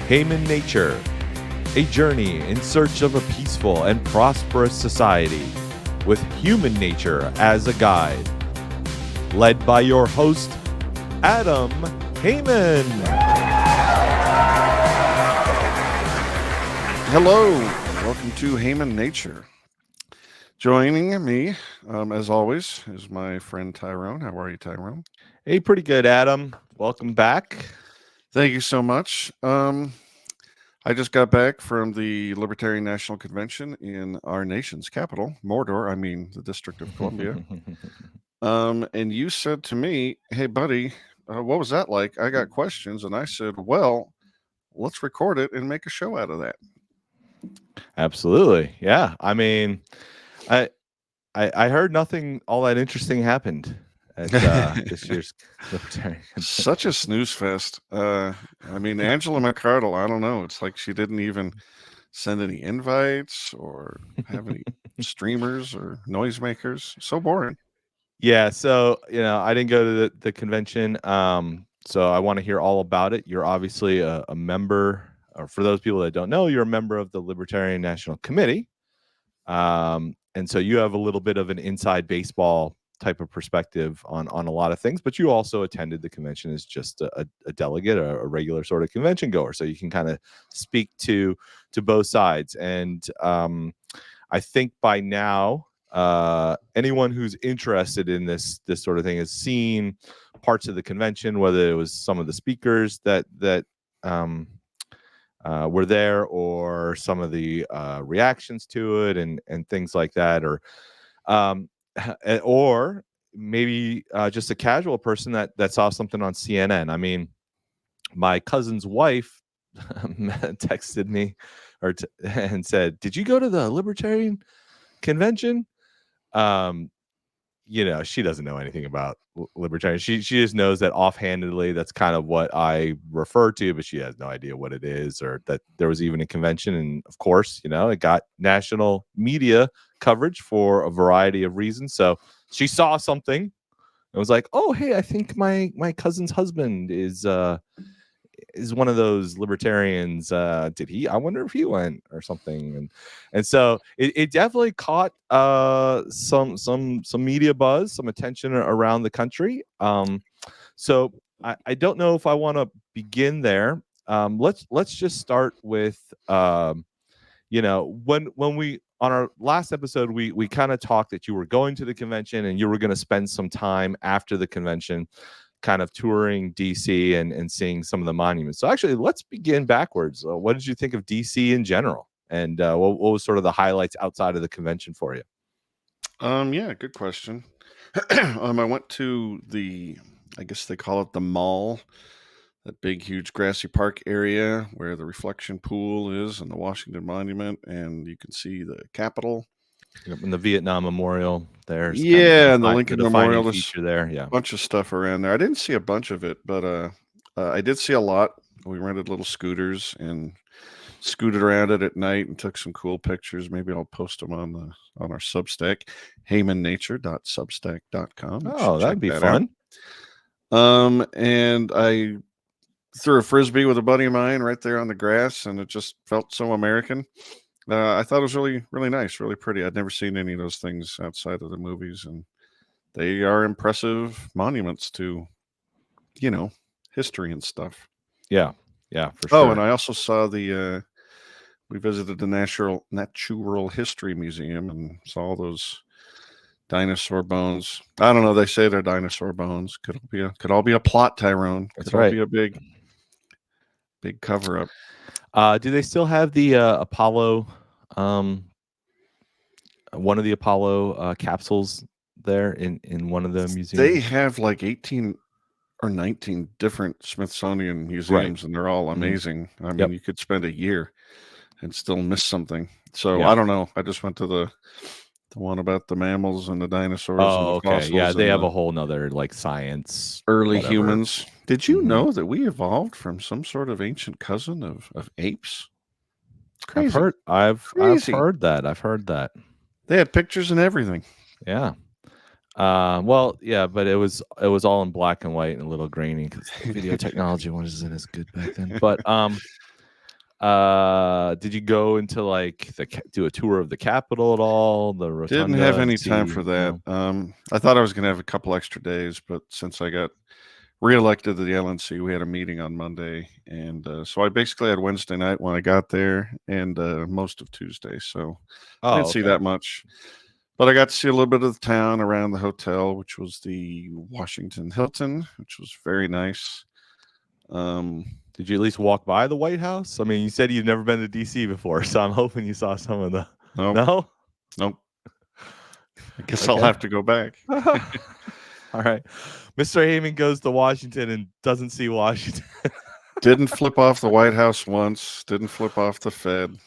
Haman Nature, a journey in search of a peaceful and prosperous society with human nature as a guide. Led by your host, Adam Haman. Hello, welcome to Haman Nature. Joining me, as always, is my friend Tyrone. How are you, Tyrone? Hey, pretty good, Adam. Welcome back. Thank you so much. I just got back from the Libertarian National Convention in our nation's capital, Mordor, the District of Columbia. And you said to me, hey, buddy, what was that like? I got questions. And I said, well, let's record it and make a show out of that. Absolutely. Yeah. I mean, I heard nothing all that interesting happened at this year's Libertarian Convention. Such a snooze fest. Angela McArdle, I don't know. It's like she didn't even send any invites or have any streamers or noisemakers. So boring. Yeah. So, I didn't go to the convention. So I want to hear all about it. You're obviously a member, or for those people that don't know, you're a member of the Libertarian National Committee. And so you have a little bit of an inside baseball type of perspective on a lot of things, but you also attended the convention as just a delegate, a regular sort of convention goer. So you can kind of speak to both sides. And I think by now, anyone who's interested in this sort of thing has seen parts of the convention, whether it was some of the speakers that were there, or some of the reactions to it and things like that, or maybe just a casual person that saw something on CNN. I mean, my cousin's wife texted me and said, "Did you go to the Libertarian Convention?" She doesn't know anything about libertarian. She just knows that offhandedly that's kind of what I refer to, but she has no idea what it is, or that there was even a convention. And of course, it got national media coverage for a variety of reasons. So she saw something and was like, "Oh, hey, I think my cousin's husband is one of those libertarians. I wonder if he went or something." And so it definitely caught some media buzz, some attention around the country. So I don't know if I want to begin there. Let's just start with when we, on our last episode, we kind of talked that you were going to the convention and you were going to spend some time after the convention kind of touring DC and seeing some of the monuments. So actually, let's begin backwards. What did you think of DC in general? And what was sort of the highlights outside of the convention for you? Yeah, good question. I went to I guess they call it the mall, that big, huge grassy park area where the reflection pool is and the Washington Monument, and you can see the Capitol. And the Vietnam Memorial there. Yeah, and the Lincoln Memorial. Feature there. Yeah, a bunch of stuff around there. I didn't see a bunch of it, but I did see a lot. We rented little scooters and scooted around it at night and took some cool pictures. Maybe I'll post them on our Substack, hamannature.substack.com. Oh, that'd be fun. And I threw a frisbee with a buddy of mine right there on the grass, and it just felt so American. I thought it was really, really nice, really pretty. I'd never seen any of those things outside of the movies, and they are impressive monuments to, history and stuff. Yeah, for sure. Oh, and I also saw we visited the Natural History Museum and saw all those dinosaur bones. I don't know. They say they're dinosaur bones. Could all be a plot, Tyrone. That's right. Could all be a big cover up. Do they still have the Apollo? One of the Apollo capsules there in one of the museums? They have like 18 or 19 different Smithsonian museums, right, and they're all amazing. Yep. You could spend a year and still miss something. So I don't know. I just went to the one about the mammals and the dinosaurs. Oh, and the okay. fossils. Yeah, they have a whole nother science. Early humans. Did you know that we evolved from some sort of ancient cousin of apes? It's crazy. I've heard that. They had pictures and everything. Yeah. Well, yeah, but it was all in black and white and a little grainy because video technology wasn't as good back then. But Did you go into like do a tour of the Capitol at all? The Rotunda? Didn't have any and time see, for that. no? I thought I was going to have a couple extra days, but since I got reelected to the LNC, we had a meeting on Monday, and so I basically had Wednesday night when I got there, and most of Tuesday. So I didn't see that much, but I got to see a little bit of the town around the hotel, which was the Washington Hilton, which was very nice. Did you at least walk by the White House? I mean, you said you've never been to DC before, so I'm hoping you saw some of the. Nope. No. I guess I'll have to go back. All right. Mr. Haman goes to Washington and doesn't see Washington. Didn't flip off the White House once. Didn't flip off the Fed.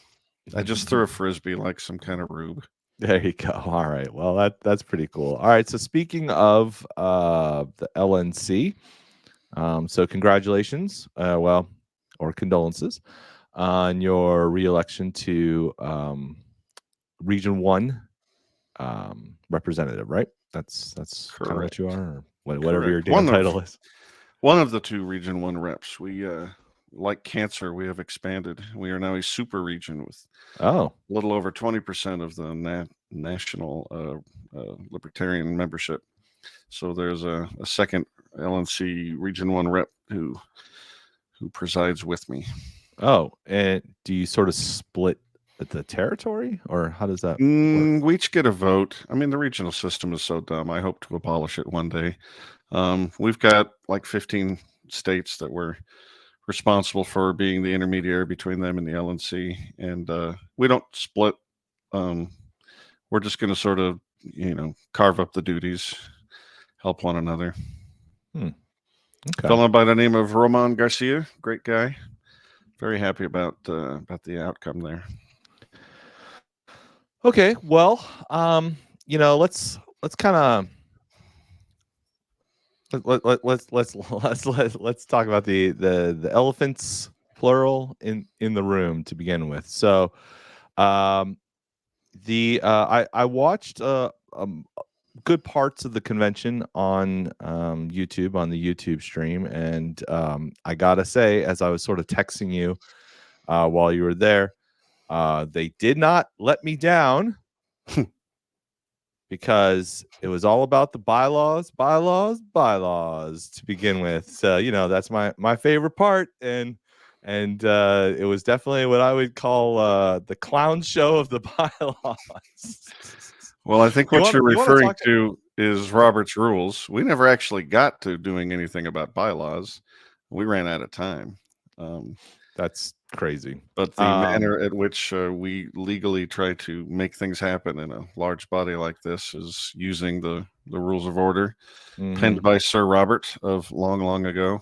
I just threw a Frisbee like some kind of rube. There you go. All right. Well, that's pretty cool. All right. So speaking of the LNC, so congratulations, or condolences on your reelection to Region 1 representative, right? That's kind of what you are, or whatever your damn title is. One of the 2 Region 1 reps. We, like cancer, we have expanded. We are now a super region with a little over 20% of the national Libertarian membership. So there's a second LNC Region 1 rep who presides with me. Oh, and do you sort of split the territory, or how does that work? We each get a vote. I mean, the regional system is so dumb. I hope to abolish it one day. We've got like 15 states that we're responsible for being the intermediary between them and the LNC, and we don't split. We're just going to sort of, carve up the duties, help one another. Okay. Fellow by the name of Roman Garcia, great guy. Very happy about the outcome there. Okay, well, let's kind of let's talk about the elephants, plural, in the room to begin with. So, I watched good parts of the convention on YouTube, on the YouTube stream, and I gotta say, as I was sort of texting you while you were there, they did not let me down. Because it was all about the bylaws to begin with. So, that's my favorite part. And it was definitely what I would call the clown show of the bylaws. Well, I think what you're referring to is Robert's rules. We never actually got to doing anything about bylaws. We ran out of time. That's crazy. But the manner at which we legally try to make things happen in a large body like this is using the rules of order penned by Sir Robert of long ago.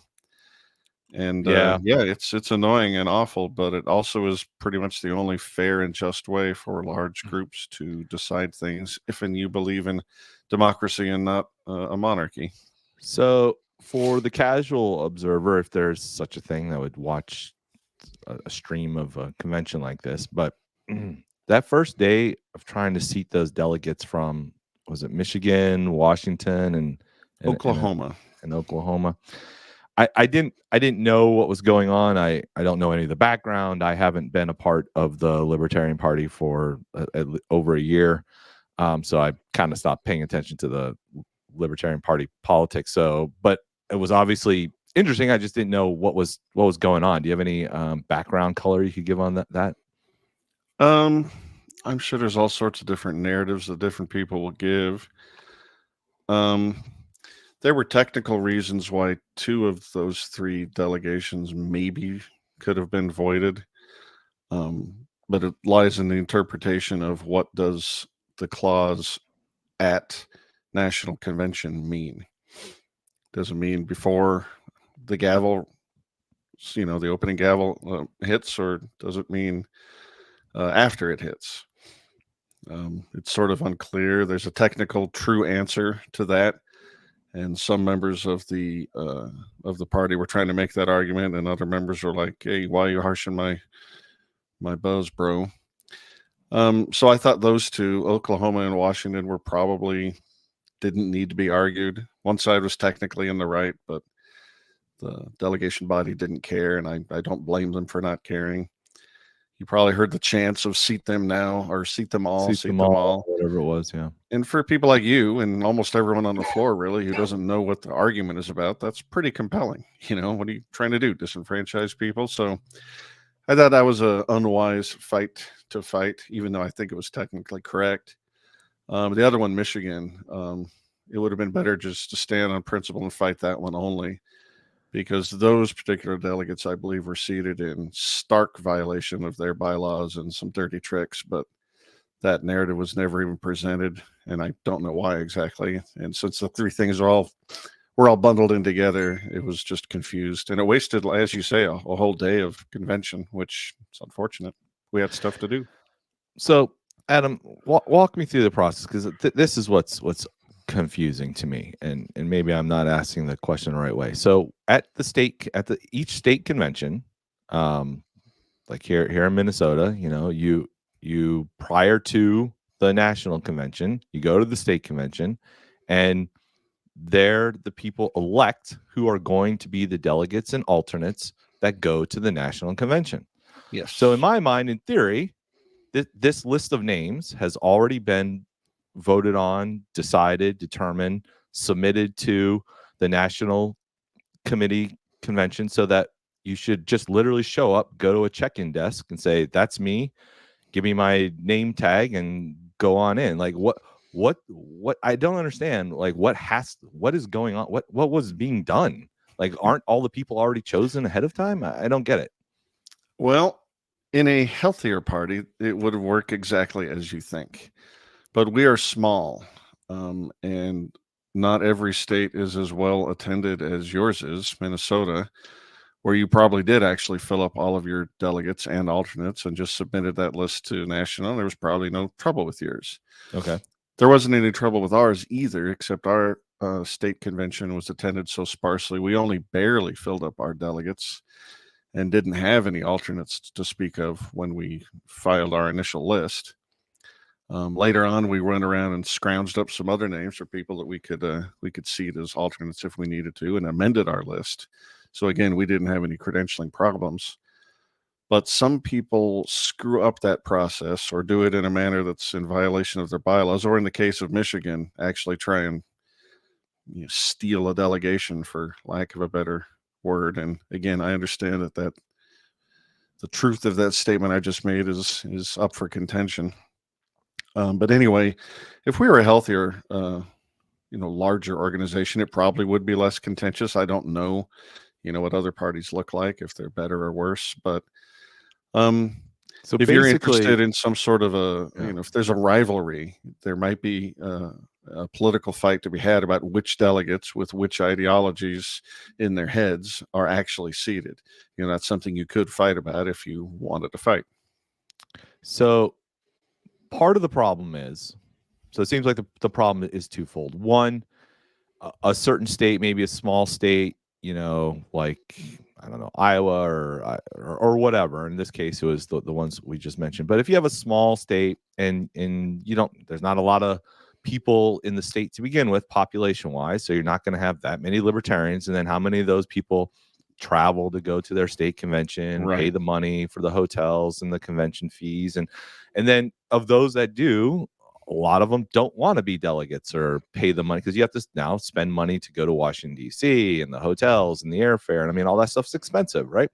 And it's annoying and awful, but it also is pretty much the only fair and just way for large groups to decide things if and you believe in democracy and not a monarchy. So for the casual observer, if there's such a thing that would watch a stream of a convention like this, but that first day of trying to seat those delegates from, was it Michigan, Washington, and Oklahoma, I didn't know what was going on. I don't know any of the background. I haven't been a part of the Libertarian Party for over a year, so I kind of stopped paying attention to the Libertarian Party politics. So, but it was obviously interesting. I just didn't know what was going on. Do you have any background color you could give on that? I'm sure there's all sorts of different narratives that different people will give. There were technical reasons why 2 of those 3 delegations maybe could have been voided. But it lies in the interpretation of what does the clause "at National Convention" mean. Does it mean before the gavel, the opening gavel hits, or does it mean after it hits? It's sort of unclear. There's a technical true answer to that, and some members of the party were trying to make that argument, and other members were like, "Hey, why are you harshing my buzz, bro?" So I thought those 2, Oklahoma and Washington, were probably didn't need to be argued. One side was technically in the right, but the delegation body didn't care, and I don't blame them for not caring. You probably heard the chants of "seat them now" or "seat them all," seat them all, whatever it was. Yeah. And for people like you and almost everyone on the floor, really, who doesn't know what the argument is about, that's pretty compelling. What are you trying to do? Disenfranchise people? So I thought that was an unwise fight to fight, even though I think it was technically correct. The other one, Michigan, it would have been better just to stand on principle and fight that one only, because those particular delegates, I believe, were seated in stark violation of their bylaws and some dirty tricks, but that narrative was never even presented, and I don't know why exactly. And since the three things were all bundled in together, it was just confused, and it wasted, as you say, a whole day of convention, which is unfortunate. We had stuff to do. So, Adam, walk me through the process, because this is what's confusing to me, and maybe I'm not asking the question the right way. So at each state convention, like here in Minnesota, you prior to the national convention, you go to the state convention, and there the people elect who are going to be the delegates and alternates that go to the national convention. Yes. So in my mind, in theory, this list of names has already been voted on, decided, determined, submitted to the national committee convention, so that you should just literally show up, go to a check-in desk and say, "That's me, give me my name tag," and go on in. Like what I don't understand, like what is going on? What was being done? Like, aren't all the people already chosen ahead of time? I don't get it. Well, in a healthier party, it would work exactly as you think. But we are small, and not every state is as well attended as yours is, Minnesota, where you probably did actually fill up all of your delegates and alternates and just submitted that list to national. There was probably no trouble with yours. Okay. There wasn't any trouble with ours either, except our state convention was attended so sparsely. We only barely filled up our delegates and didn't have any alternates to speak of when we filed our initial list. Later on, we went around and scrounged up some other names for people that we could seat as alternates if we needed to, and amended our list. So again, we didn't have any credentialing problems. But some people screw up that process or do it in a manner that's in violation of their bylaws, or in the case of Michigan, actually try and steal a delegation, for lack of a better word. And again, I understand that the truth of that statement I just made is up for contention. But anyway, if we were a healthier, larger organization, it probably would be less contentious. I don't know, what other parties look like, if they're better or worse. But So if you're basically, interested in some sort of if there's a rivalry, there might be a political fight to be had about which delegates with which ideologies in their heads are actually seated. That's something you could fight about if you wanted to fight. So part of the problem is, so it seems like the problem is twofold. One, a certain state, maybe a small state, like, I don't know, Iowa or whatever. In this case, it was the ones we just mentioned. But if you have a small state and there's not a lot of people in the state to begin with, population wise, so you're not going to have that many libertarians. And then how many of those people travel to go to their state convention, Right. pay the money for the hotels and the convention fees, and then of those that do, a lot of them don't want to be delegates or pay the money, because you have to now spend money to go to Washington, D.C. and the hotels and the airfare. And I mean, all that stuff's expensive, right?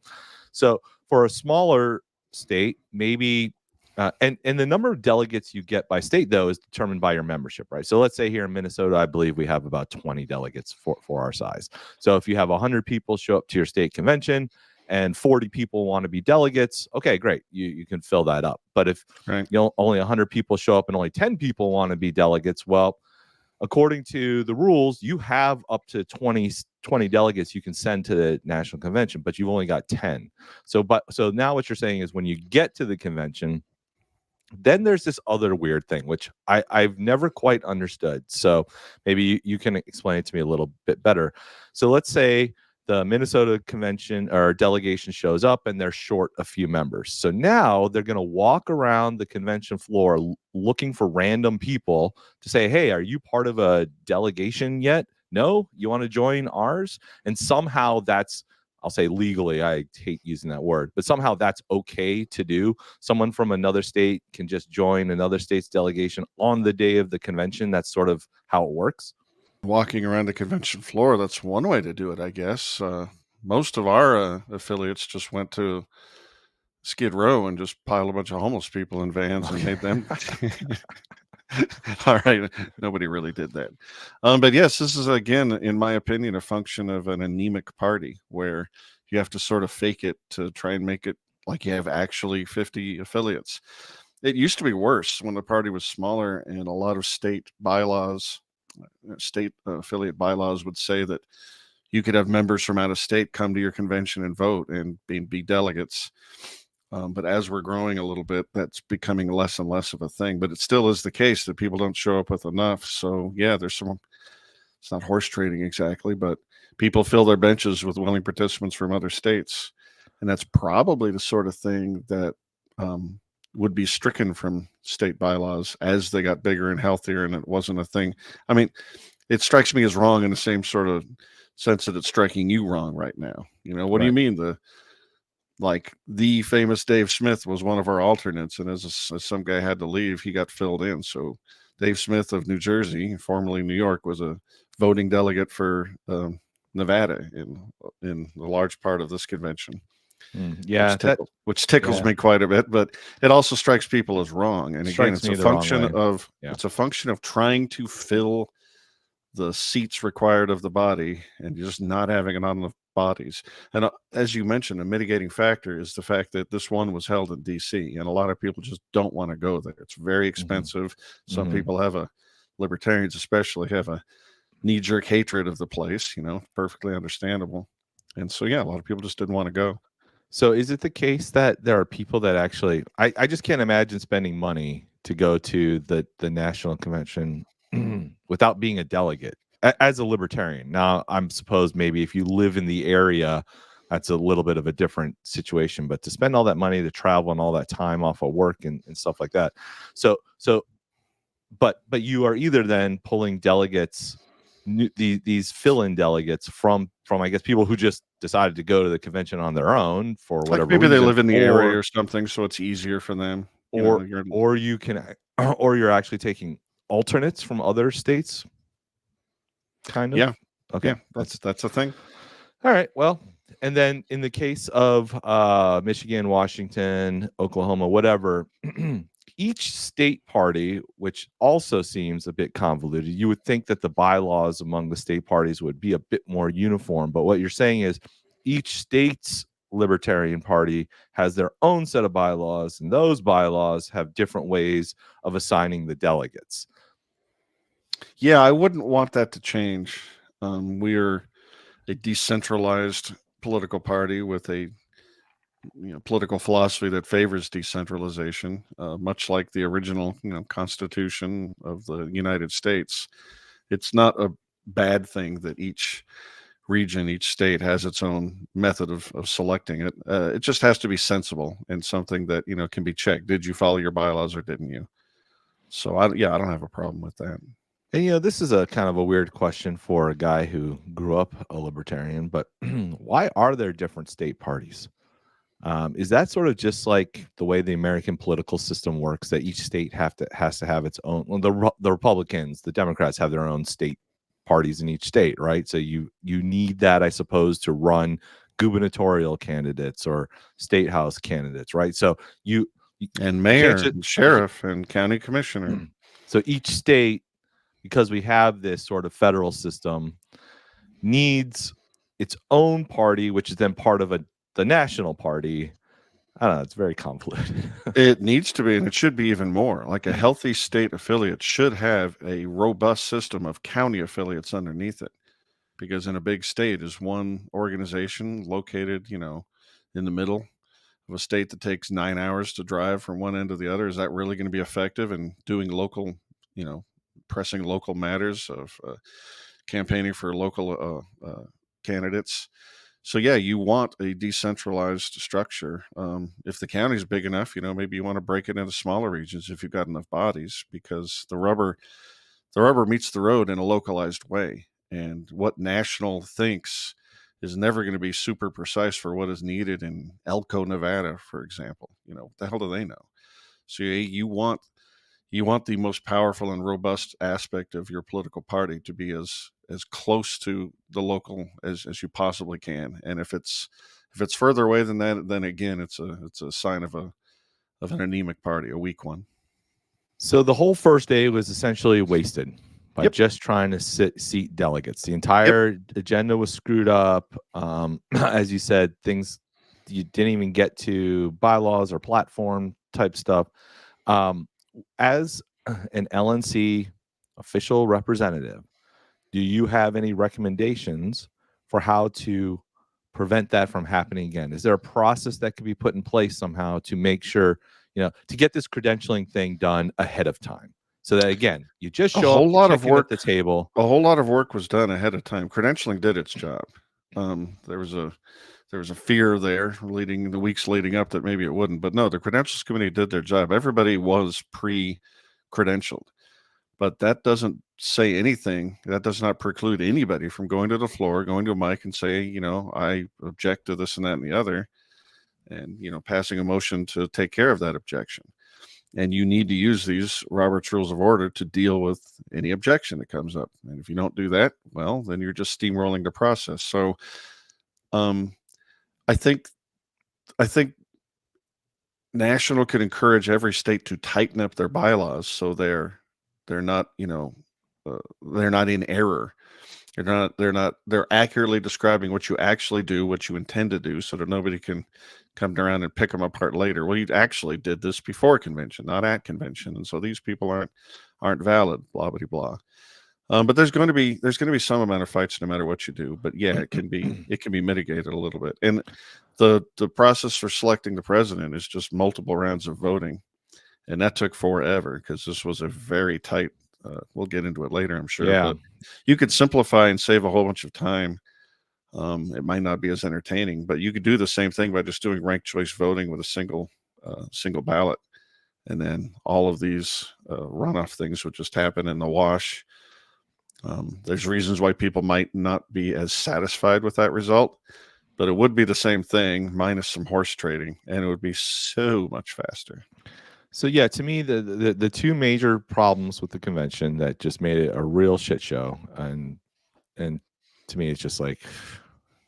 So for a smaller state, maybe, and the number of delegates you get by state, though, is determined by your membership, right? So let's say here in Minnesota, I believe we have about 20 delegates for our size. So if you have 100 people show up to your state convention and 40 people want to be delegates, okay, great. You can fill that up. But if only 100 people show up and only 10 people want to be delegates, well, according to the rules, you have up to 20 delegates you can send to the national convention, but you've only got 10. So now what you're saying is, when you get to the convention, then there's this other weird thing, which I've never quite understood. So maybe you can explain it to me a little bit better. So let's say the Minnesota convention or delegation shows up and they're short a few members. So now they're going to walk around the convention floor looking for random people to say, "Hey, are you part of a delegation yet? No? You want to join ours?" And somehow that's I'll say legally, I hate using that word, but somehow that's okay to do. Someone from another state can just join another state's delegation on the day of the convention. That's sort of how it works. Walking around the convention floor, that's one way to do it, I guess. Most of our affiliates just went to Skid Row and just piled a bunch of homeless people in vans and made them. All right, nobody really did that. But yes, this is, again, in my opinion, a function of an anemic party where you have to sort of fake it to try and make it like you have actually 50 affiliates. It used to be worse when the party was smaller, and a lot of state bylaws, state affiliate bylaws would say that you could have members from out of state come to your convention and vote and be delegates. But as we're growing a little bit, that's becoming less and less of a thing. But it still is the case that people don't show up with enough. So yeah, there's some, it's not horse trading exactly, but people fill their benches with willing participants from other states. And that's probably the sort of thing that would be stricken from state bylaws as they got bigger and healthier, and it wasn't a thing. I mean, it strikes me as wrong in the same sort of sense that it's striking you wrong right now. You know, what do you mean the famous Dave Smith was one of our alternates, and as some guy had to leave, he got filled in. So Dave Smith of New Jersey, formerly New York, was a voting delegate for Nevada in the large part of this convention. Yeah, which tickles me quite a bit, but it also strikes people as wrong. And again, it's a function of trying to fill the seats required of the body and just not having enough bodies. And as you mentioned, a mitigating factor is the fact that this one was held in DC, and a lot of people just don't want to go there. It's very expensive. Some people libertarians especially have a knee-jerk hatred of the place, perfectly understandable. And so, yeah, a lot of people just didn't want to go. So is it the case that there are people that actually, I just can't imagine spending money to go to the national convention without being a delegate as a libertarian. Now, I'm suppose maybe if you live in the area, that's a little bit of a different situation, but to spend all that money to travel and all that time off of work and stuff like that. But you are either then pulling delegates, these fill-in delegates from I guess people who just decided to go to the convention on their own for whatever maybe reason, they live in the area or something, so it's easier for them. Or you're actually taking alternates from other states. Kind of. Yeah. Okay. Yeah, that's a thing. All right. Well, and then in the case of Michigan, Washington, Oklahoma, whatever, each state party, which also seems a bit convoluted, you would think that the bylaws among the state parties would be a bit more uniform. But what you're saying is each state's Libertarian Party has their own set of bylaws, and those bylaws have different ways of assigning the delegates. Yeah, I wouldn't want that to change. We're a decentralized political party with a political philosophy that favors decentralization, much like the original Constitution of the United States. It's not a bad thing that each region, each state has its own method of selecting it. It just has to be sensible and something that can be checked. Did you follow your bylaws or didn't you? So I don't have a problem with that. And this is a kind of a weird question for a guy who grew up a libertarian, but why are there different state parties? Is that sort of just like the way the American political system works, that each state has to have its own? Well, the Republicans, the Democrats have their own state parties in each state, right? So you need that, I suppose, to run gubernatorial candidates or state house candidates, right? So you and mayor, and sheriff, and county commissioner. So each state, because we have this sort of federal system, needs its own party, which is then part of the national party. I don't know. It's very convoluted. It needs to be, and it should be even more. Like a healthy state affiliate should have a robust system of county affiliates underneath it, because in a big state is one organization located, in the middle of a state that takes 9 hours to drive from one end to the other. Is that really going to be effective in doing local, pressing local matters of campaigning for local candidates? So yeah, you want a decentralized structure. If the county is big enough, maybe you want to break it into smaller regions if you've got enough bodies, because the rubber meets the road in a localized way. And what national thinks is never going to be super precise for what is needed in Elko, Nevada, for example. What the hell do they know? So you want the most powerful and robust aspect of your political party to be as close to the local as you possibly can. And if it's further away than that, then again, it's a sign of an anemic party, a weak one. So the whole first day was essentially wasted by just trying to seat delegates. The entire agenda was screwed up. As you said, things you didn't even get to bylaws or platform type stuff. As an LNC official representative, do you have any recommendations for how to prevent that from happening again? Is there a process that could be put in place somehow to make sure, to get this credentialing thing done ahead of time? So that, again, you just show up, you check in at the table. A whole lot of work was done ahead of time. Credentialing did its job. There was a fear there the weeks leading up that maybe it wouldn't. But no, the Credentials Committee did their job. Everybody was pre-credentialed. But that doesn't say anything. That does not preclude anybody from going to the floor, going to a mic and say, I object to this and that and the other, and, passing a motion to take care of that objection. And you need to use these Robert's Rules of Order to deal with any objection that comes up. And if you don't do that, well, then you're just steamrolling the process. So I think National could encourage every state to tighten up their bylaws so they're not, they're not in error. They're accurately describing what you actually do, what you intend to do, so that nobody can come around and pick them apart later. Well, you actually did this before convention, not at convention, and so these people aren't valid. Blah blah blah. But there's going to be some amount of fights no matter what you do. But yeah, it can be mitigated a little bit. And the process for selecting the president is just multiple rounds of voting, and that took forever because this was a very tight. We'll get into it later, I'm sure. Yeah. But you could simplify and save a whole bunch of time. It might not be as entertaining, but you could do the same thing by just doing ranked choice voting with a single ballot, and then all of these runoff things would just happen in the wash. There's reasons why people might not be as satisfied with that result, but it would be the same thing minus some horse trading, and it would be so much faster. So yeah, to me, the two major problems with the convention that just made it a real shit show, and to me, it's just like,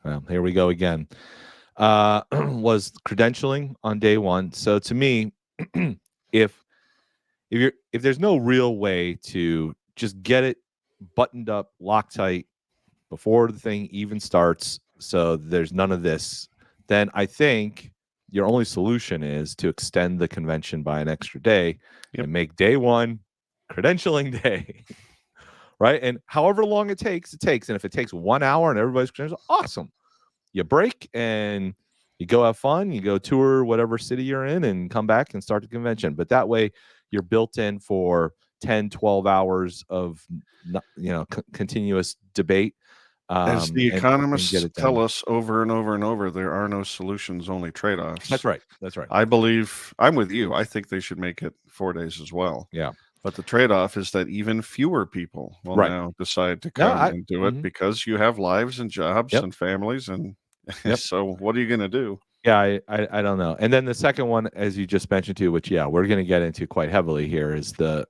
well, here we go again, was credentialing on day one. So to me, if there's no real way to just get it buttoned up, Loctite before the thing even starts, so there's none of this, then I think your only solution is to extend the convention by an extra day and make day one credentialing day. Right? And however long it takes. And if it takes 1 hour and everybody's credentialed, awesome. You break and you go have fun. You go tour whatever city you're in and come back and start the convention. But that way you're built in for 10, 12 hours of, continuous debate. As the economists tell us over and over and over, there are no solutions, only trade-offs. That's right. I believe I'm with you. I think they should make it 4 days as well. Yeah. But the trade-off is that even fewer people will now decide to come and do it because you have lives and jobs and families. And so what are you going to do? Yeah, I don't know. And then the second one, as you just mentioned too, which, we're going to get into quite heavily here, is the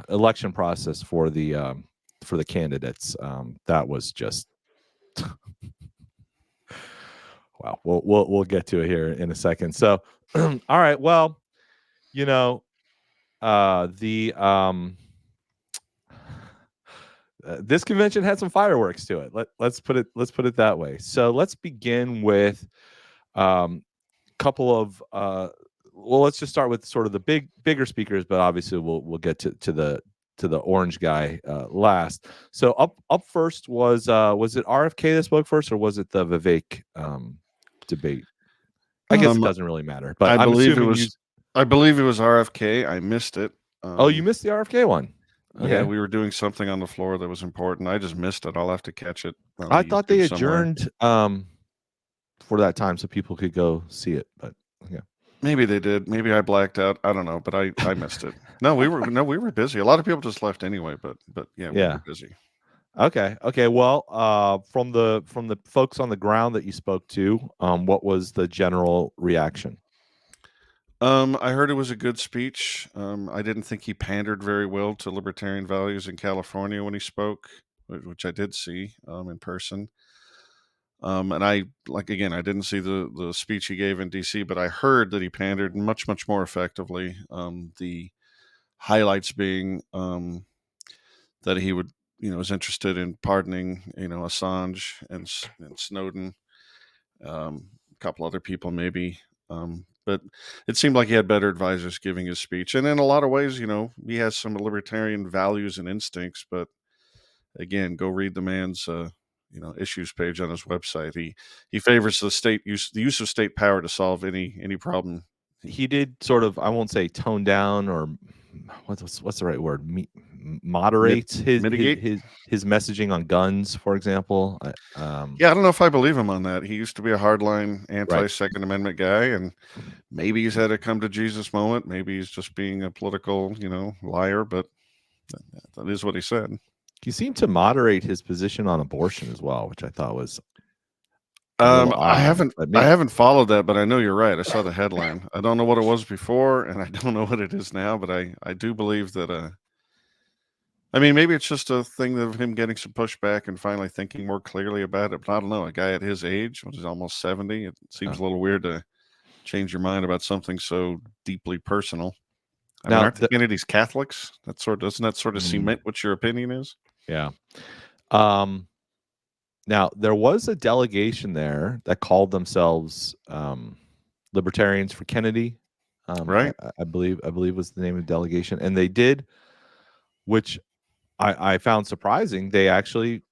election process for the candidates. That was just wow. We'll get to it here in a second. So, all right. Well, this convention had some fireworks to it. Let's put it that way. So let's begin with couple of let's just start with sort of the bigger speakers, but obviously we'll get to the orange guy last. So up first was it RFK that spoke first, or was it the Vivek debate? I guess it doesn't really matter, but I believe it was RFK. I missed it. You missed the RFK one. Okay. Yeah, we were doing something on the floor that was important. I just missed it. I'll have to catch it. I thought they adjourned for that time so people could go see it, but yeah. Maybe they did. Maybe I blacked out. I don't know, but I missed it. No, we were busy. A lot of people just left anyway, but we were busy. Okay. Well, from the folks on the ground that you spoke to, what was the general reaction? I heard it was a good speech. I didn't think he pandered very well to libertarian values in California when he spoke, which I did see in person. And I again, I didn't see the speech he gave in D.C., but I heard that he pandered much more effectively. The highlights being that he would, was interested in pardoning, Assange and Snowden, a couple other people maybe. But it seemed like he had better advisors giving his speech. And in a lot of ways, he has some libertarian values and instincts. But again, go read the man's, issues page on his website. He favors the use of state power to solve any problem. He did sort of, I won't say tone down, or what's the right word? Moderate mitigate. his messaging on guns, for example. Yeah, I don't know if I believe him on that. He used to be a hardline anti-Second Right. Amendment guy, and maybe he's had a come to Jesus moment. Maybe he's just being a political, liar, but that is what he said. He seemed to moderate his position on abortion as well, which I thought was I haven't followed that, but I know you're right. I saw the headline. I don't know what it was before, and I don't know what it is now, but I do believe that. I mean, maybe it's just a thing of him getting some pushback and finally thinking more clearly about it. But I don't know. A guy at his age, which is almost 70, it seems a little weird to change your mind about something so deeply personal. I mean, aren't the Kennedys Catholics? Doesn't that sort of cement what your opinion is? Yeah. Now there was a delegation there that called themselves Libertarians for Kennedy. Right. I believe was the name of the delegation, and they did, which I found surprising. They actually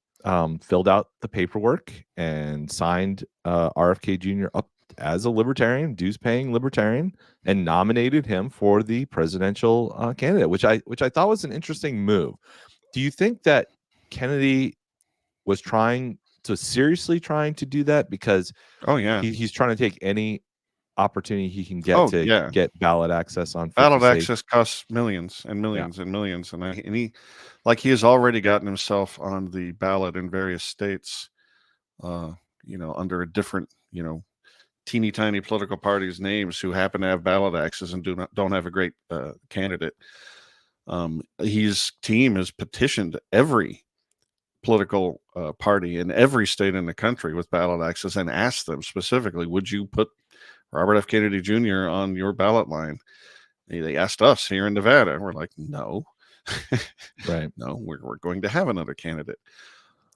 filled out the paperwork and signed RFK Jr. up as a libertarian, dues-paying libertarian, and nominated him for the presidential candidate, which I thought was an interesting move. Do you think that Kennedy was seriously trying to do that? Because he's trying to take any opportunity he can get get ballot access on 50 ballot states. access costs millions and millions and millions, and he has already gotten himself on the ballot in various states, under a different, teeny tiny political parties' names who happen to have ballot access and don't have a great candidate. His team has petitioned every political party in every state in the country with ballot access and asked them specifically, would you put Robert F. Kennedy Jr. on your ballot line? They asked us here in Nevada. We're like, no, right. No, we're going to have another candidate.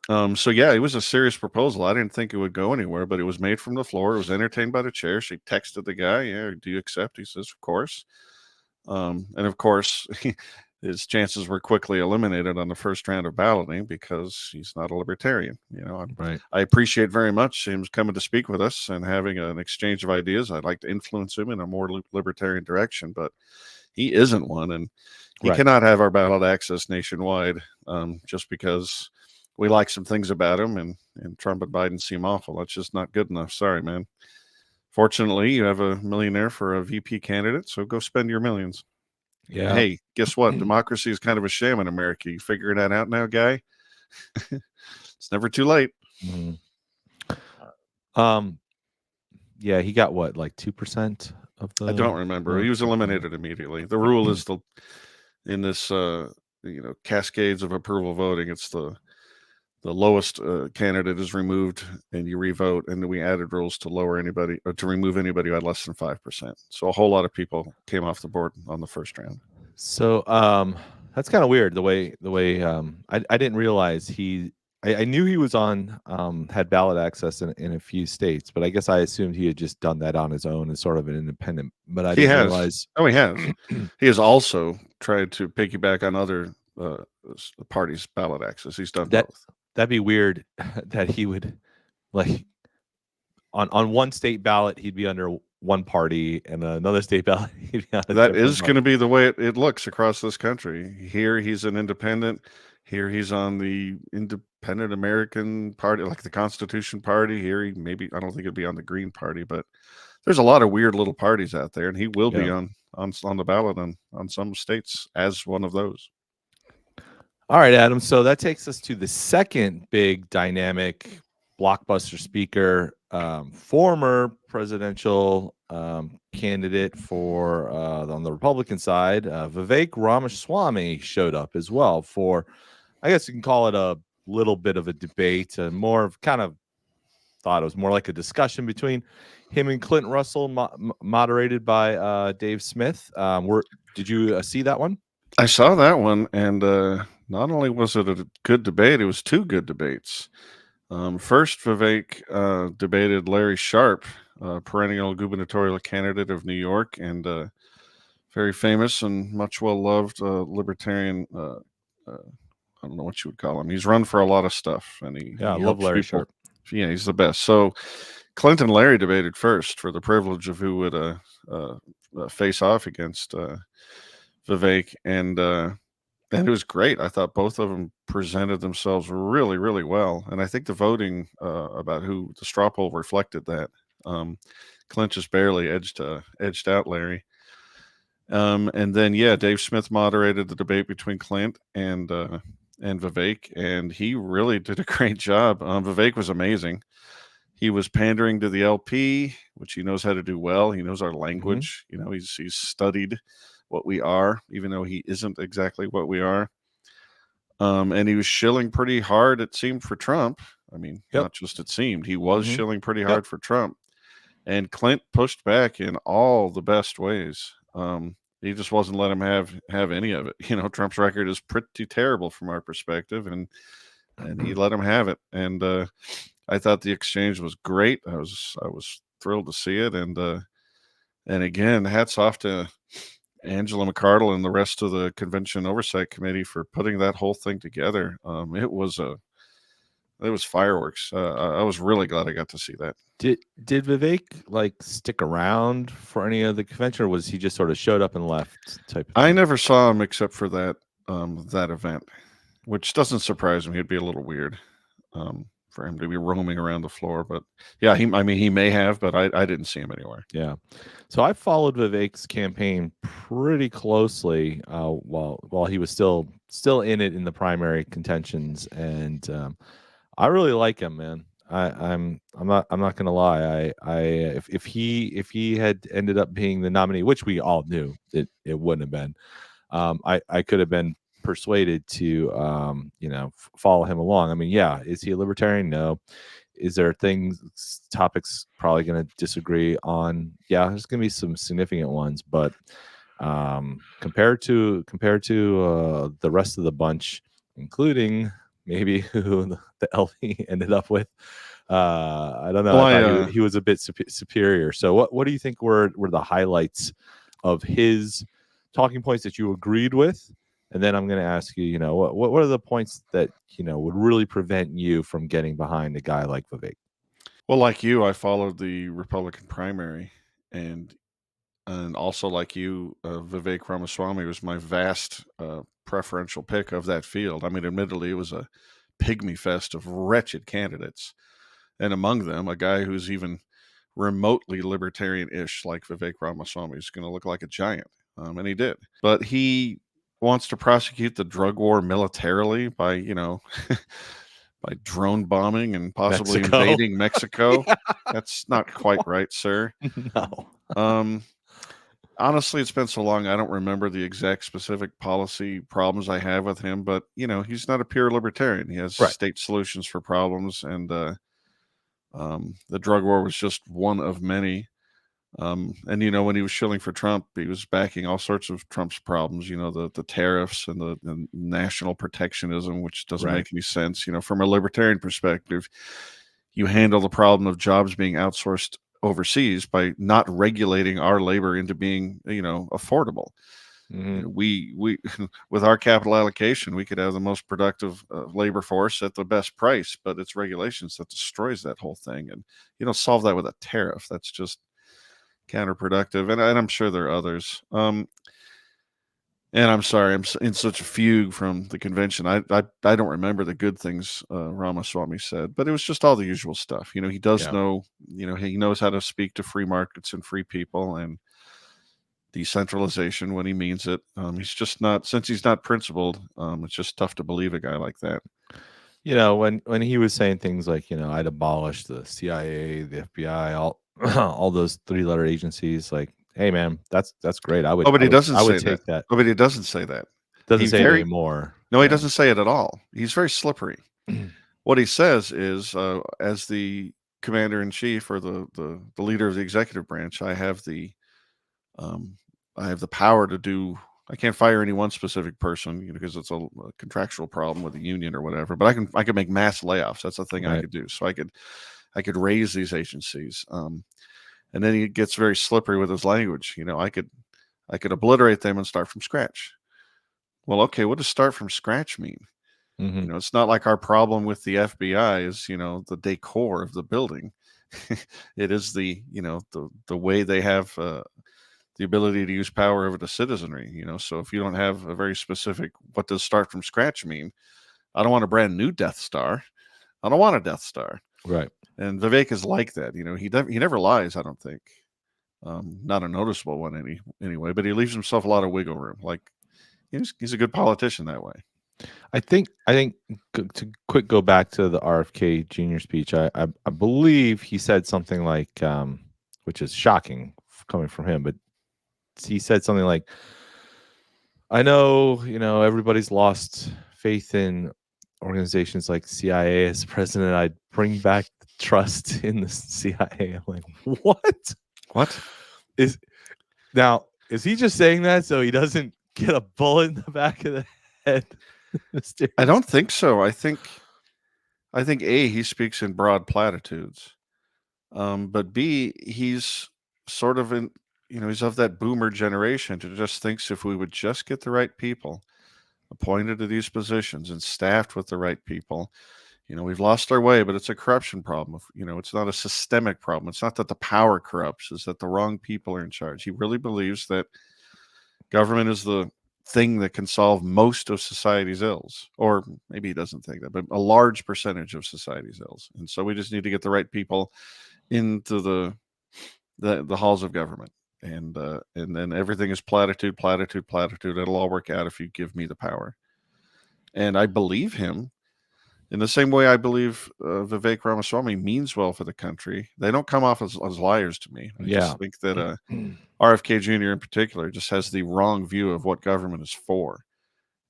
So yeah, it was a serious proposal. I didn't think it would go anywhere, but it was made from the floor. It was entertained by the chair. She texted the guy, "Yeah, do you accept?" He says, "Of course." And of course, his chances were quickly eliminated on the first round of balloting because he's not a libertarian. Right. I appreciate very much him coming to speak with us and having an exchange of ideas. I'd like to influence him in a more libertarian direction, but he isn't one, and he cannot have our ballot access nationwide just because we like some things about him, and Trump and Biden seem awful. That's just not good enough. Sorry, man. Fortunately, you have a millionaire for a VP candidate, so go spend your millions. Yeah. And hey, guess what? Democracy is kind of a sham in America. You figuring that out now, guy? It's never too late. Mm-hmm. Yeah, he got what, like 2% of the. I don't remember. He was eliminated immediately. The rule is in this cascades of approval voting, it's the lowest candidate is removed and you revote, and then we added rules to lower anybody or to remove anybody who had less than 5%. So a whole lot of people came off the board on the first round. So that's kind of weird the way I didn't realize I knew he was on had ballot access in a few states, but I guess I assumed he had just done that on his own as sort of an independent. But I didn't realize. Oh, he has. He has also tried to piggyback on other parties' ballot access. He's done both. That'd be weird that he would, like, on one state ballot he'd be under one party, and another state ballot he'd be on a that is going to be the way it looks across this country. Here he's an independent. Here he's on the Independent American Party, like the Constitution Party. Here I don't think it'd be on the Green Party, but there's a lot of weird little parties out there, and he will be on the ballot on some states as one of those. All right, Adam. So that takes us to the second big dynamic blockbuster speaker, former presidential candidate for on the Republican side, Vivek Ramaswamy showed up as well for, I guess you can call it a little bit of a debate, more of kind of thought it was more like a discussion between him and Clint Russell, moderated by Dave Smith. Did you see that one? I saw that one, and not only was it a good debate, it was two good debates. First, Vivek debated Larry Sharp, perennial gubernatorial candidate of New York, and very famous and much well-loved libertarian. I don't know what you would call him. He's run for a lot of stuff, and he I love helps Larry people. Sharp. Yeah, he's the best. So Clint and Larry debated first for the privilege of who would face off against Vivek, and it was great. I thought both of them presented themselves really, really well, and I think the voting about who the straw poll reflected that. Clint just barely edged out Larry, and then Dave Smith moderated the debate between Clint and Vivek, and he really did a great job. Vivek was amazing. He was pandering to the LP, which he knows how to do well. He knows our language. You know, he's studied what we are, even though he isn't exactly what we are. And he was shilling pretty hard, it seemed, for Trump. I mean, not just it seemed. He was shilling pretty hard for Trump. And Clint pushed back in all the best ways. He just wasn't letting him have any of it. You know, Trump's record is pretty terrible from our perspective, and he let him have it. And I thought the exchange was great. I was thrilled to see it, and again, hats off to Angela McArdle and the rest of the Convention Oversight Committee for putting that whole thing together. It was fireworks. I was really glad I got to see that. Did Vivek like stick around for any of the convention, or was he just sort of showed up and left type of thing? I never saw him except for that event, which doesn't surprise me. It'd be a little weird for him to be roaming around the floor, but yeah, he may have, but I didn't see him anywhere. Yeah, so I followed Vivek's campaign pretty closely while he was still in it in the primary contentions, and I really like him, man. I'm not gonna lie. If he had ended up being the nominee, which we all knew it wouldn't have been, I could have been persuaded to follow him along. I mean, is he a libertarian? No. Is there topics probably going to disagree on? Yeah, there's going to be some significant ones, but compared to the rest of the bunch, including maybe who the LP ended up with, I don't know. Well, I thought he was a bit superior. So what do you think were the highlights of his talking points that you agreed with? And then I'm going to ask you, what are the points that, would really prevent you from getting behind a guy like Vivek? Well, like you, I followed the Republican primary, and also like you, Vivek Ramaswamy was my vast preferential pick of that field. I mean, admittedly, it was a pygmy fest of wretched candidates, and among them, a guy who's even remotely libertarian-ish like Vivek Ramaswamy is going to look like a giant, and he did. But he wants to prosecute the drug war militarily by by drone bombing and possibly invading Mexico. That's not quite right, sir. No. Honestly, it's been so long, I don't remember the exact specific policy problems I have with him, but he's not a pure libertarian. He has state solutions for problems, and the drug war was just one of many. And when he was shilling for Trump, he was backing all sorts of Trump's problems. The tariffs and the national protectionism, which doesn't make any sense. From a libertarian perspective, you handle the problem of jobs being outsourced overseas by not regulating our labor into being affordable. We with our capital allocation, we could have the most productive labor force at the best price, but it's regulations that destroys that whole thing, and you don't solve that with a tariff. That's just counterproductive, and I'm sure there are others. And I'm sorry, I'm in such a fugue from the convention. I don't remember the good things Ramaswamy said, but it was just all the usual stuff. He does know, he knows how to speak to free markets and free people, and decentralization when he means it. He's just not, since he's not principled, it's just tough to believe a guy like that. You know, when he was saying things like, you know, I'd abolish the CIA, the FBI, all all those 3-letter agencies, like, hey man, that's great. I would Oh, but he doesn't I would say that. take that. Oh, but he doesn't say that. Doesn't He say it very anymore. No, he Yeah. doesn't say it at all. He's very slippery. What he says is, as the commander in chief or the leader of the executive branch, I have the power to do. I can't fire any one specific person, you know, because it's a contractual problem with the union or whatever. But I can make mass layoffs. That's the thing I Right. could do. So I could raise these agencies. And then he gets very slippery with his language. You know, I could obliterate them and start from scratch. Well, okay, what does start from scratch mean? Mhm. You know, it's not like our problem with the FBI is, you know, the decor of the building. It is the, you know, the way they have the ability to use power over the citizenry. You know, so if you don't have a very specific, what does start from scratch mean? I don't want a brand new Death Star. I don't want a Death Star. Right. And Vivek is like that. You know, he never lies. I don't think. Not a noticeable one anyway, but he leaves himself a lot of wiggle room. Like he's a good politician that way. I think to quick go back to the RFK Jr. speech. I believe he said something like, which is shocking coming from him, but he said something like, I know, you know, everybody's lost faith in organizations like CIA. As president, I'd bring back the trust in the CIA. I'm like, what? What? Is he just saying that so he doesn't get a bullet in the back of the head? I don't think so. I think he speaks in broad platitudes. But B, he's sort of in, you know, he's of that boomer generation who just thinks if we would just get the right people appointed to these positions and staffed with the right people, you know, we've lost our way, but it's a corruption problem. You know, it's not a systemic problem. It's not that the power corrupts, it's that the wrong people are in charge. He really believes that government is the thing that can solve most of society's ills, or maybe he doesn't think that, but a large percentage of society's ills. And so we just need to get the right people into the halls of government, and then everything is platitude. It'll all work out if you give me the power. And I believe him in the same way I believe Vivek Ramaswamy means well for the country. They don't come off as liars to me. I just think that RFK Jr. in particular just has the wrong view of what government is for,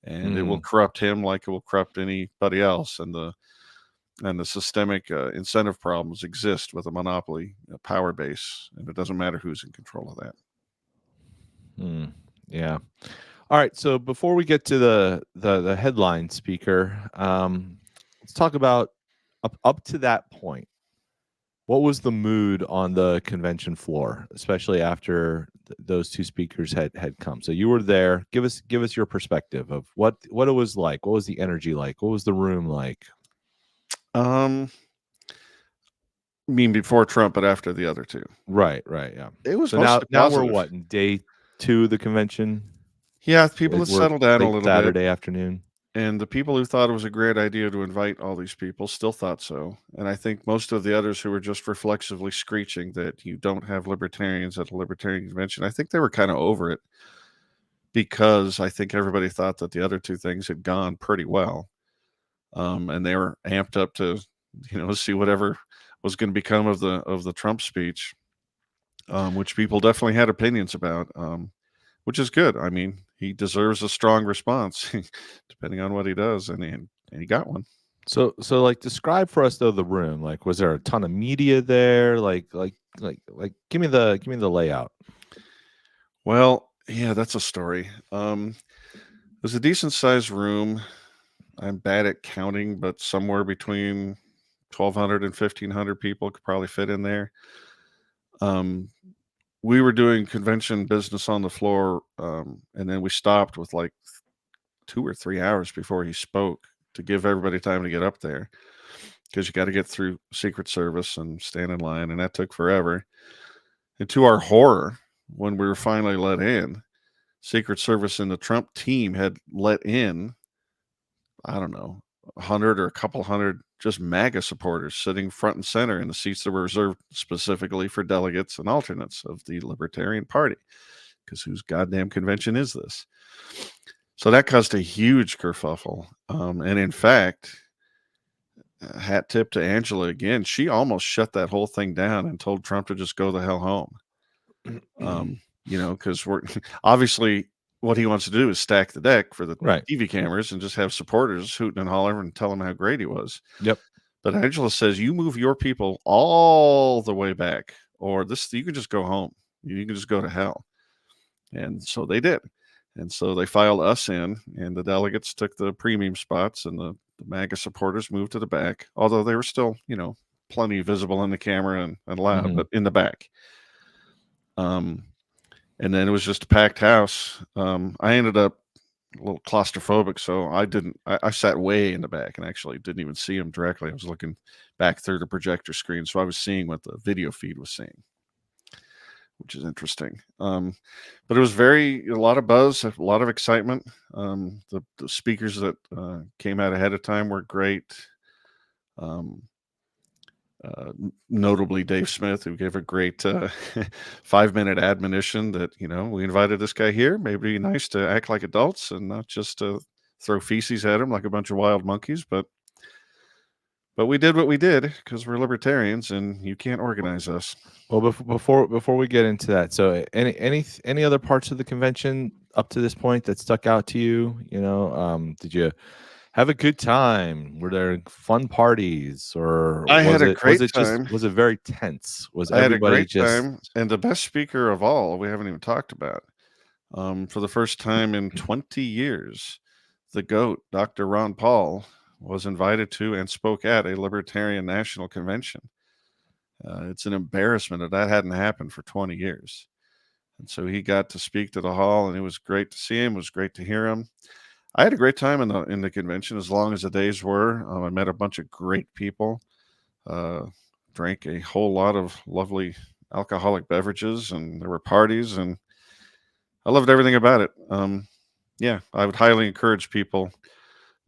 and it will corrupt him like it will corrupt anybody else. And the systemic incentive problems exist with a monopoly power base, and it doesn't matter who's in control of that. Yeah. All right. So before we get to the headline speaker, let's talk about up to that point. What was the mood on the convention floor, especially after those two speakers had come? So you were there. Give us your perspective of what it was like. What was the energy like? What was the room like? I mean, before Trump, but after the other two. Right. Yeah. It was so mostly now positive. we're what, in day 2 of the convention? Yeah, people have settled down a little Saturday bit. afternoon. And the people who thought it was a great idea to invite all these people still thought so. And I think most of the others who were just reflexively screeching that you don't have libertarians at a libertarian convention, I think they were kind of over it, because I think everybody thought that the other two things had gone pretty well. And they were amped up to, you know, see whatever was going to become of the Trump speech, which people definitely had opinions about, which is good. I mean, he deserves a strong response depending on what he does, and he got one. So like, describe for us though the room. Like, was there a ton of media there? Like give me the layout. Well, yeah, that's a story. It was a decent sized room. I'm bad at counting, but somewhere between 1,200 and 1,500 people could probably fit in there. We were doing convention business on the floor, and then we stopped with like 2 or 3 hours before he spoke to give everybody time to get up there, because you got to get through Secret Service and stand in line, and that took forever. And to our horror, when we were finally let in, Secret Service and the Trump team had let in, I don't know, 100 or a couple hundred just MAGA supporters sitting front and center in the seats that were reserved specifically for delegates and alternates of the Libertarian Party, because whose goddamn convention is this? So that caused a huge kerfuffle. And in fact, hat tip to Angela again. She almost shut that whole thing down and told Trump to just go the hell home. Because we're obviously what he wants to do is stack the deck for the Right. TV cameras and just have supporters hooting and hollering and tell him how great he was. Yep. But Angela says, you move your people all the way back, or you can just go home. You can just go to hell. And so they did. And so they filed us in, and the delegates took the premium spots, and the MAGA supporters moved to the back, although they were still, plenty visible in the camera and loud, but in the back. And then it was just a packed house. I ended up a little claustrophobic, so I sat way in the back and actually didn't even see him directly. I was looking back through the projector screen, so I was seeing what the video feed was seeing, which is interesting. But it was a lot of buzz, a lot of excitement. The speakers that came out ahead of time were great. Notably Dave Smith, who gave a great 5-minute admonition that, we invited this guy here. Maybe nice to act like adults and not just to throw feces at him like a bunch of wild monkeys. But we did what we did because we're libertarians and you can't organize us. Well, before we get into that, so any other parts of the convention up to this point that stuck out to you? Did you have a good time? Were there fun parties, or was it very tense? Was everybody time? And the best speaker of all, we haven't even talked about, for the first time in 20 years, the GOAT, Dr. Ron Paul, was invited to and spoke at a Libertarian National Convention. It's an embarrassment that hadn't happened for 20 years. And so he got to speak to the hall, and it was great to see him. It was great to hear him. I had a great time in the convention, as long as the days were. I met a bunch of great people, drank a whole lot of lovely alcoholic beverages, and there were parties, and I loved everything about it. I would highly encourage people.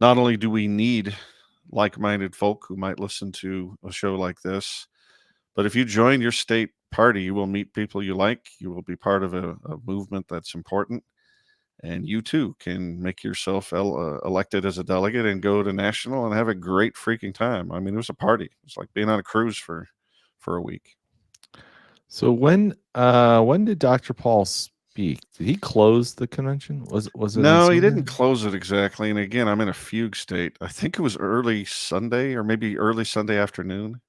Not only do we need like-minded folk who might listen to a show like this, but if you join your state party, you will meet people you like. You will be part of a movement that's important. And you too can make yourself elected as a delegate and go to national and have a great freaking time. I mean, it was a party. It's like being on a cruise for a week. So when did Dr. Paul speak? Did he close the convention? Was it? No, he didn't close it exactly. And again, I'm in a fugue state. I think it was early Sunday or maybe early Sunday afternoon.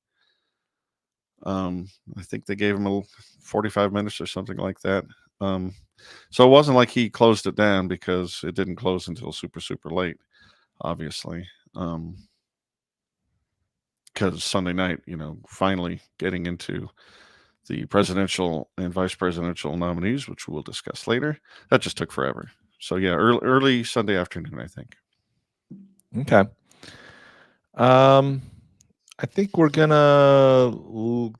I think they gave him 45 minutes or something like that. So it wasn't like he closed it down, because it didn't close until super, super late, obviously. Because Sunday night, finally getting into the presidential and vice presidential nominees, which we'll discuss later, that just took forever. So yeah, early Sunday afternoon, I think. Okay. I think we're gonna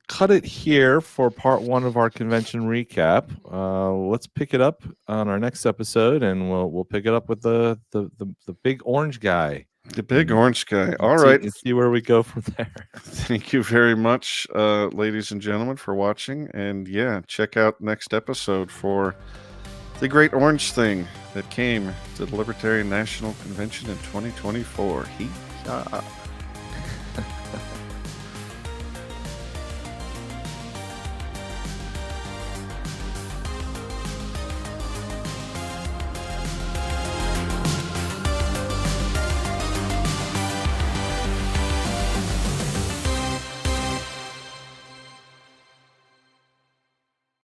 cut it here for part 1 of our convention recap. Let's pick it up on our next episode, and we'll pick it up with the big orange guy. The big orange guy. All right. And see where we go from there. Thank you very much, ladies and gentlemen, for watching. And yeah, check out next episode for the great orange thing that came to the Libertarian National Convention in 2024.